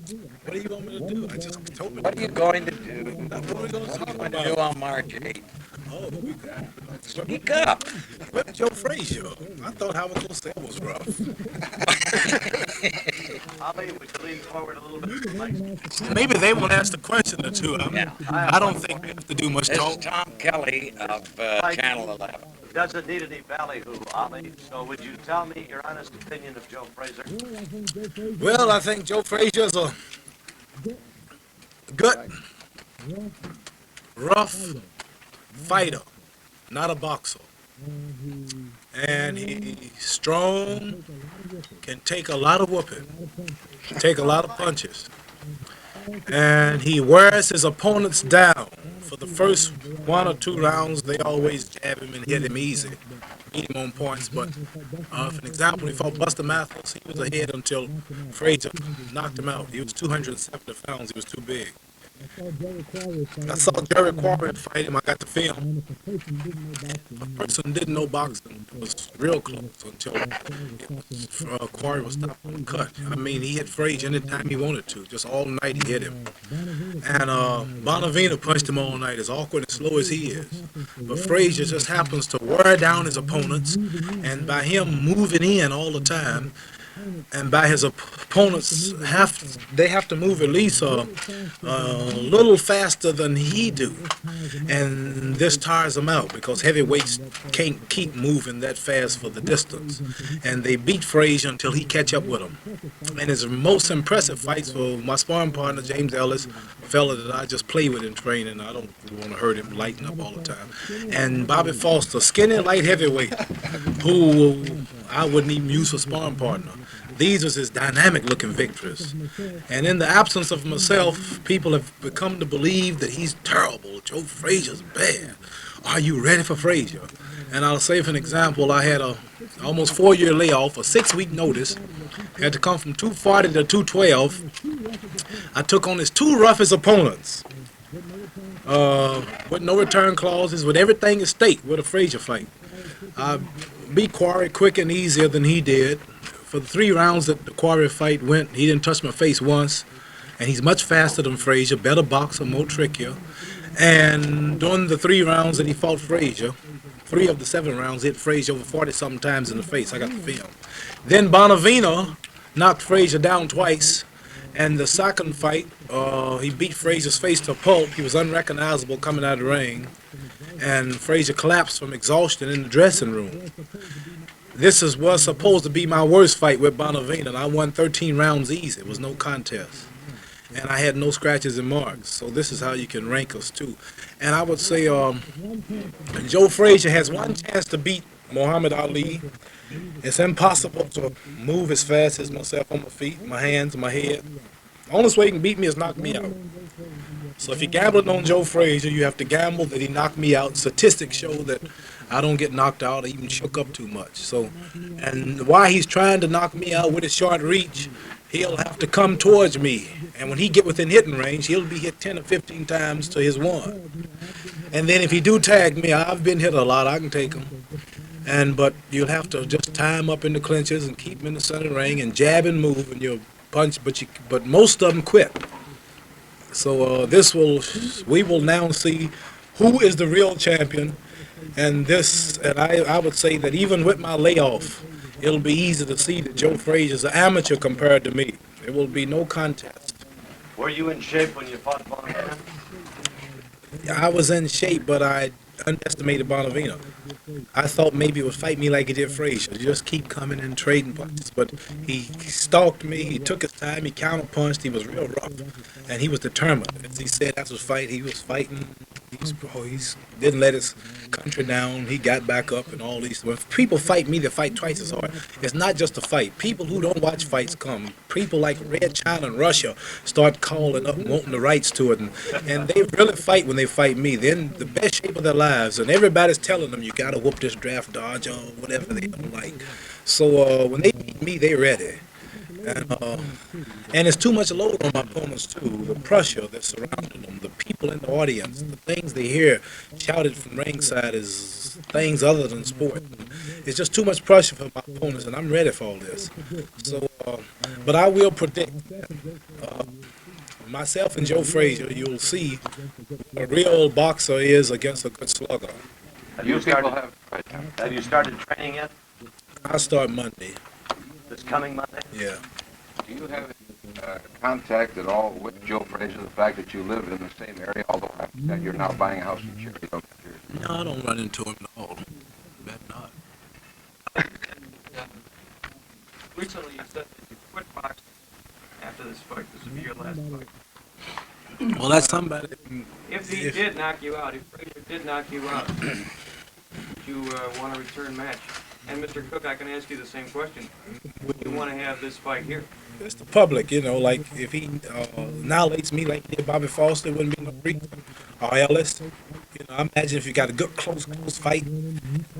What do you want me to do? I just told me to What are you come. going to do? Now, what are we going to What are you talk going to do about? on March 8th? Oh, Speak up. with Joe Frazier. I thought how I was going to say it was rough. Ollie, would you lean forward a little bit to the mic? Maybe they won't ask the question or two. Yeah. I I have don't one think for we you. have to do much This is talk. Tom Kelly of Mike Channel 11. doesn't need any ballyhoo, Ollie. So would you tell me your honest opinion of Joe Frazier? Well, I think Joe Frazier's a good, rough fighter, not a boxer. And he's strong, can take a lot of whooping, take a lot of punches. And he wears his opponents down. For the first 1 or 2 rounds, they always jab him and hit him easy, beat him on points. But for an example, he fought Buster Matthews. He was ahead until Frazier knocked him out. He was 270 pounds. He was too big. I saw Jerry Quarry fight him. I got the film. A person didn't know boxing. It was real close until Quarry was stopped on the cut. I mean, he hit Frazier anytime he wanted to. Just all night he hit him. And Bonavena punched him all night, as awkward and slow as he is. But Frazier just happens to wear down his opponents, and by him moving in all the time, and by his opponents they have to move at least a little faster than he do, and this tires them out because heavyweights can't keep moving that fast for the distance, and they beat Frazier until he catch up with them. And his most impressive fights for my sparring partner James Ellis, a fella that I just play with in training. I don't want to hurt him, lighten up all the time. And Bobby Foster, skinny light heavyweight, who I wouldn't even use for sparring partner. These was his dynamic looking victories. And in the absence of myself, people have become to believe that he's terrible. Joe Frazier's bad. Are you ready for Frazier? And I'll say for an example, I had a almost 4-year layoff, a 6-week notice. Had to come from 240 to 212. I took on his two roughest opponents. With no return clauses, with everything at stake with a Frazier fight. I beat Quarry quick and easier than he did. For the 3 rounds that the Quarry fight went, he didn't touch my face once, and he's much faster than Frazier, better boxer, more trickier. And during the 3 rounds that he fought Frazier, 3 of the 7 rounds hit Frazier over 40-something times in the face. I got the film. Then Bonavena knocked Frazier down twice, and the second fight, he beat Frazier's face to a pulp. He was unrecognizable coming out of the ring, and Frazier collapsed from exhaustion in the dressing room. Was supposed to be my worst fight with Bonavena, and I won 13 rounds easy. It was no contest. And I had no scratches and marks. So this is how you can rank us, too. And I would say Joe Frazier has one chance to beat Muhammad Ali. It's impossible to move as fast as myself on my feet, my hands, my head. The only way he can beat me is knock me out. So if you're gambling on Joe Frazier, you have to gamble that he knocked me out. Statistics show that I don't get knocked out or even shook up too much. So, and while he's trying to knock me out with his short reach, he'll have to come towards me. And when he get within hitting range, he'll be hit 10 or 15 times to his 1. And then if he do tag me, I've been hit a lot, I can take him. But you'll have to just tie him up in the clinches and keep him in the center ring and jab and move and you'll punch, but most of them quit. So we will now see who is the real champion. And I would say that even with my layoff, it'll be easy to see that Joe Frazier's an amateur compared to me. There will be no contest. Were you in shape when you fought Bonavena? I was in shape, but I underestimated Bonavena. I thought maybe it would fight me like he did Frazier. Just keep coming and trading punches. But he stalked me. He took his time. He counterpunched. He was real rough. And he was determined. As he said after the fight, he was fighting. He didn't let his country down. He got back up and all these. When people fight me, they fight twice as hard. It's not just a fight. People who don't watch fights come. People like Red China and Russia start calling up, wanting the rights to it. And they really fight when they fight me. They're in the best shape of their lives. And everybody's telling them, you got to whoop this draft dodge or whatever they don't like. So when they beat me, they're ready. And it's too much load on my opponents too. The pressure that's surrounding them, the people in the audience, the things they hear shouted from ringside is things other than sport. It's just too much pressure for my opponents, and I'm ready for all this. So, but I will predict uh, myself and Joe Frazier. You'll see a real boxer is against a good slugger. Have you started training yet? I start Monday. This coming Monday? Yeah. Do you have contact at all with Joe Frazier, the fact that you live in the same area, although I understand you're now buying a house in Cherry? No, I don't run into him at all. Bet not. Recently, you said that you quit boxing after this fight. This will be your last fight. Well, that's somebody. If he did knock you out, if Frazier did knock you out, would you want a return match? And Mr. Cook, I can ask you the same question. Would you want to have this fight here? It's the public, like if he annihilates me like he did Bobby Foster, it wouldn't be no reason. Or Ellis. I imagine if you got a good close fight,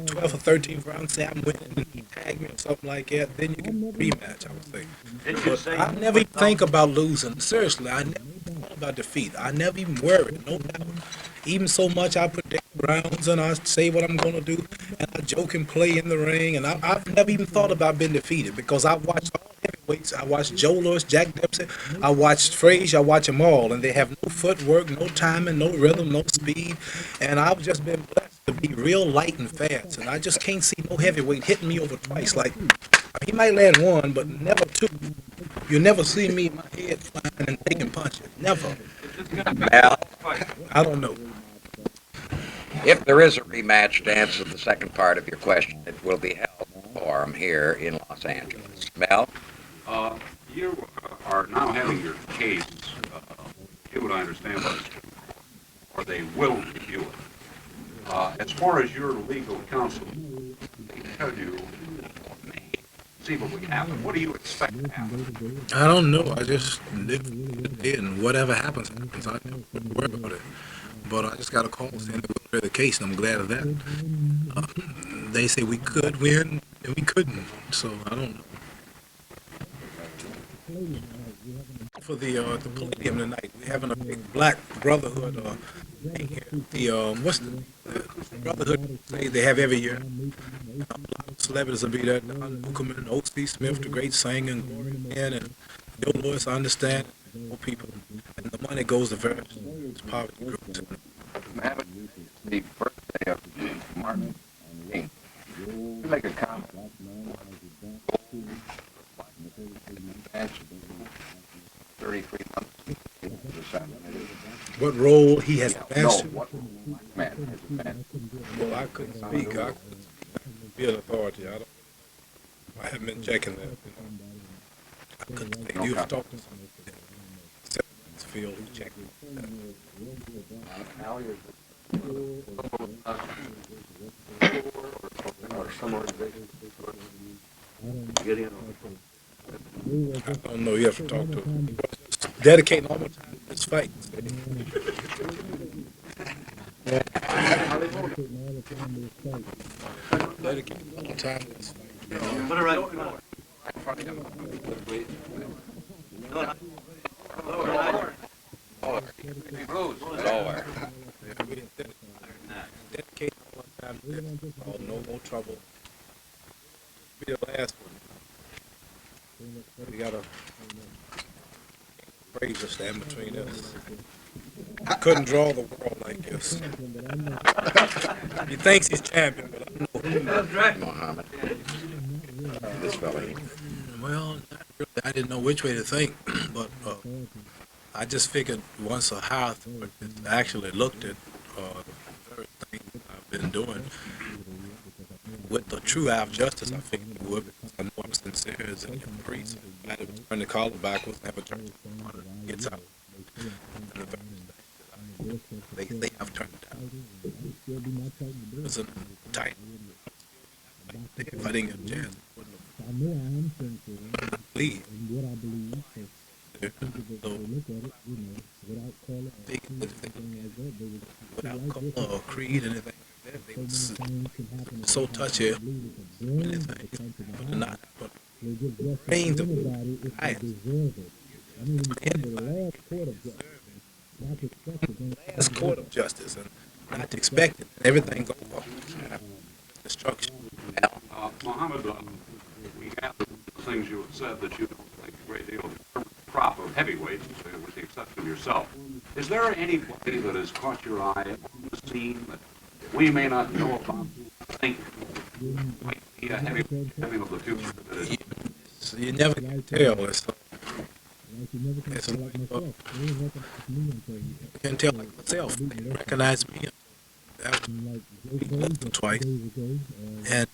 12 or 13 rounds, say I'm winning and he tagged me or something like that, then you can rematch, I would think. Did you But say I never even think about losing. Seriously, I never thought about defeat. I never even worry, no doubt. Even so much I predict rounds and I say what I'm going to do and I joke and play in the ring and I've never even thought about being defeated because I've watched all heavyweights. I watched Joe Louis, Jack Dempsey, I watched Frazier, I watch them all and they have no footwork, no timing, no rhythm, no speed and I've just been blessed to be real light and fast and I just can't see no heavyweight hitting me over twice. Like, he might land one but never two. You never see me in my head flying and taking punches. Never. Is this going to be your Well, last fight? I don't know. if there is a rematch, to answer the second part of your question, it will be held for him here in Los Angeles. Mel? You are now having your case, what I understand, or they will review it. As far as your legal counsel, they tell you, conceivably happen. What do you expect to happen? I don't know. I just live it and whatever happens, happens. I don't worry about it. But I just got a call saying that we'll hear the case, and I'm glad of that. They say we could win, and we couldn't. So I don't know. For the Palladium tonight, we're having a big Black Brotherhood thing here. The what's the Brotherhood they have every year. A lot of celebrities will be there. Don Newcomen, O.C. Smith, the great singer, and Gloria Mann, and Joe Louis, I understand, more people. And the money goes to various poverty groups. Having the birthday of Martin King, you make a comment. 33 months. What role he has No, advanced? what man has advanced? Well, I couldn't speak. I couldn't be an authority. I haven't been checking that. I couldn't speak. You have talked to someone in this field who checked that. I don't know. You have to talk to him. Dedicating all my time to this fight. Dedicating all my time to this fight. Put it right. Lower. Dedicate all my time to this. Oh, no more trouble. Be the last one. We got a Frazier stand between us. I couldn't draw the world like this. He thinks he's champion, but I know. Muhammad. This fella. Well, not really. I didn't know which way to think, but I just figured once a high authority actually looked at the very thing I've been doing with the true eye of justice, I figured it would, because I know I'm sincere as any priest. I had to turn the collar backwards and have a church gets out. And the very thing that they have turned down. It was a tight. If I didn't get a chance, I wouldn't have leave. So, without color or creed, anything like that, they was so touchy, anything, but not. But reigns of highest. Last court of justice, and not to expect it. Everything go for destruction. Mohammed, we have the things you have said that you don't think a great deal of the crop of heavyweights, with the exception of yourself. Is there anybody that has caught your eye on the scene that we may not know about, think might be a heavyweight of the future? That is, So you never can tell. It's like you can tell like myself. They didn't recognize me. That was twice. And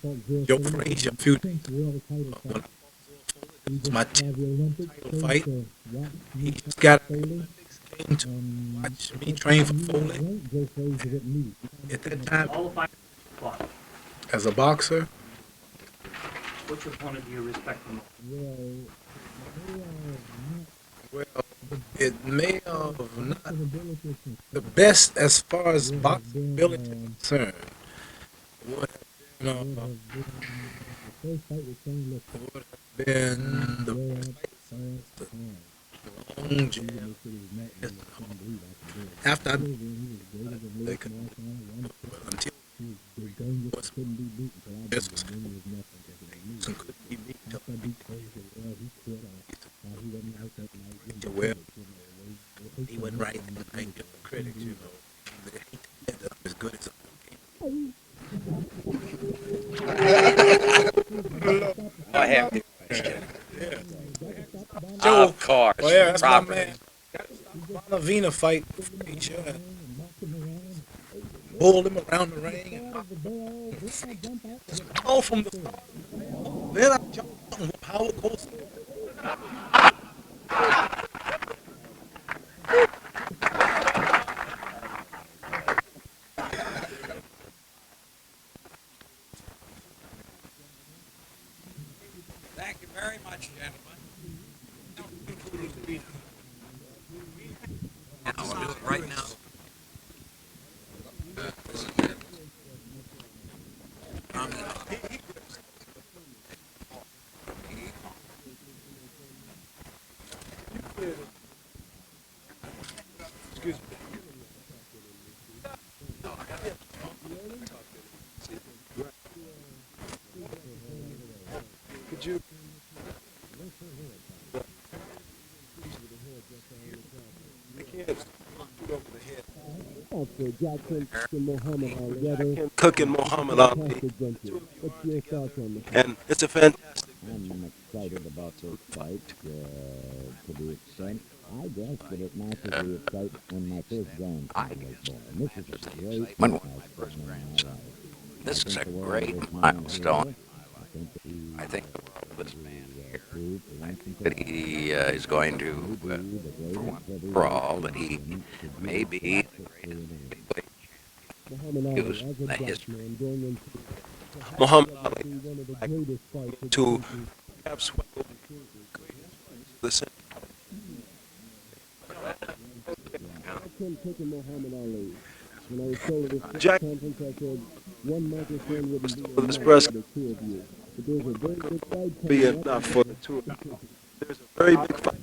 Joe Frazier, a few days ago, when it was my 10th title fight, he just got came to watch me train for Foley. At that time, as a boxer, Which opponent do you respect the most? well, it may have not the best as far as boxing ability is concerned. Would have been the long jam. After I they could, but until this was couldn't be beat till well, he went right in the paint with the critics, you know. They hate to end up as good as I have the question. Joe, Of course. well, yeah, that's my Property. man. Bonavena fight Frazier and pulled him around the ring and all from the top. Then I jumped on Howard Coast. Thank you very much, gentlemen. And I'll do it right now. Could you? The kids shoot over the head. Cooking Muhammad Ali. And it's a fantastic. I'm excited about this fight to the extent I guess that it massively excites when my first grandson was born. This is a great Excitement when my first grandson. This is a great milestone. I think the world of this man here. I think that he is going to, for one for all, that he may be the greatest heavyweight champion used in the history. Muhammad Ali to have swept the center. Jack this press be enough for the two of you. There's a very big fight